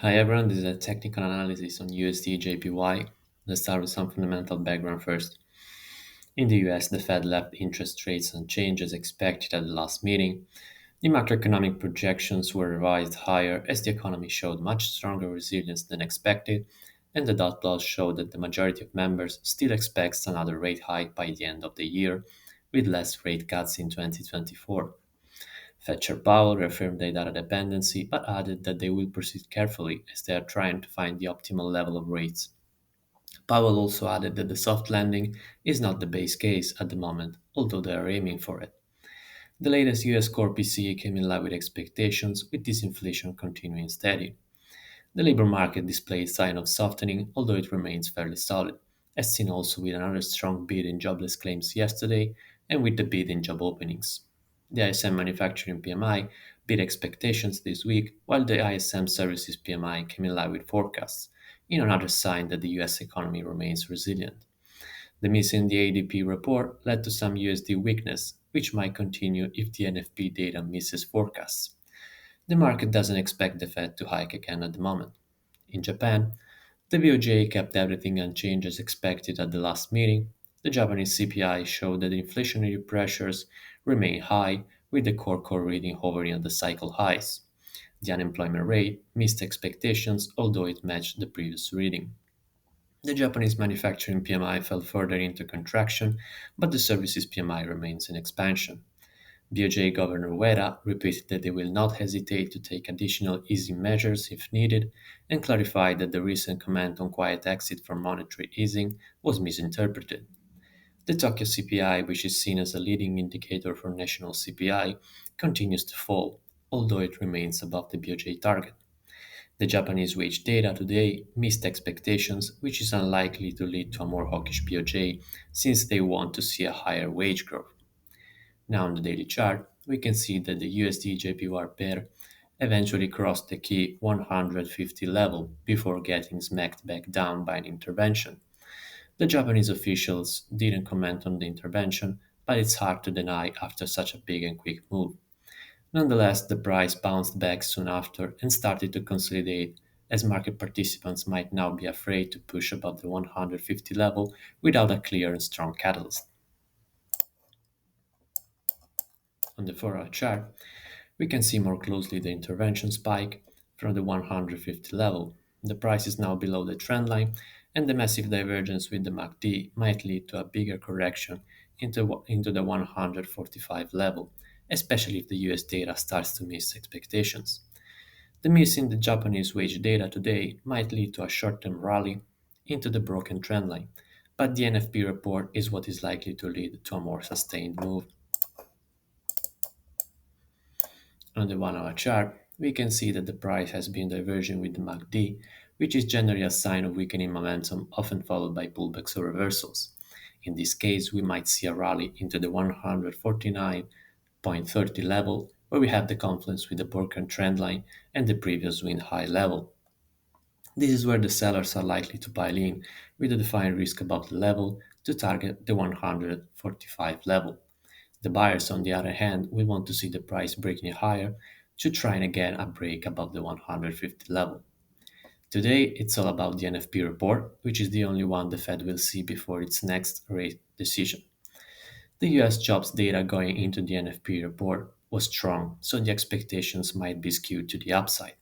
Hi everyone, this is a technical analysis on USDJPY. Let's start with some fundamental background first. In the US, the Fed left interest rates unchanged as expected at the last meeting. The macroeconomic projections were revised higher as the economy showed much stronger resilience than expected, and the dot plot showed that the majority of members still expects another rate hike by the end of the year, with less rate cuts in 2024. Fetcher Powell reaffirmed their data dependency but added that they will proceed carefully as they are trying to find the optimal level of rates. Powell also added that the soft landing is not the base case at the moment, although they are aiming for it. The latest US core PCE came in line with expectations, with disinflation continuing steady. The labor market displayed signs of softening, although it remains fairly solid, as seen also with another strong bid in jobless claims yesterday and with the bid in job openings. The ISM manufacturing PMI beat expectations this week, while the ISM services PMI came in line with forecasts, in another sign that the US economy remains resilient. The miss in the ADP report led to some USD weakness, which might continue if the NFP data misses forecasts. The market doesn't expect the Fed to hike again at the moment. In Japan, the BOJ kept everything unchanged as expected at the last meeting. The Japanese CPI showed that inflationary pressures remain high, with the core reading hovering at the cycle highs. The unemployment rate missed expectations, although it matched the previous reading. The Japanese manufacturing PMI fell further into contraction, but the services PMI remains in expansion. BOJ Governor Ueda repeated that they will not hesitate to take additional easing measures if needed and clarified that the recent comment on quiet exit from monetary easing was misinterpreted. The Tokyo CPI, which is seen as a leading indicator for national CPI, continues to fall, although it remains above the BOJ target. The Japanese wage data today missed expectations, which is unlikely to lead to a more hawkish BOJ since they want to see a higher wage growth. Now on the daily chart, we can see that the USD-JPY pair eventually crossed the key 150 level before getting smacked back down by an intervention. The Japanese officials didn't comment on the intervention, but it's hard to deny after such a big and quick move. Nonetheless, the price bounced back soon after and started to consolidate, as market participants might now be afraid to push above the 150 level without a clear and strong catalyst. On the 4-hour chart, we can see more closely the intervention spike from the 150 level. The price is now below the trend line, and the massive divergence with the MACD might lead to a bigger correction into the 145 level, especially if the US data starts to miss expectations. The miss in the Japanese wage data today might lead to a short term rally into the broken trend line, but the NFP report is what is likely to lead to a more sustained move. On the 1-hour chart, we can see that the price has been diverging with the MACD, which is generally a sign of weakening momentum, often followed by pullbacks or reversals. In this case, we might see a rally into the 149.30 level, where we have the confluence with the broken trend line and the previous win high level. This is where the sellers are likely to pile in, with a defined risk above the level to target the 145 level. The buyers, on the other hand, will want to see the price breaking higher to try and again a break above the 150 level. Today, it's all about the NFP report, which is the only one the Fed will see before its next rate decision. The US jobs data going into the NFP report was strong, so the expectations might be skewed to the upside.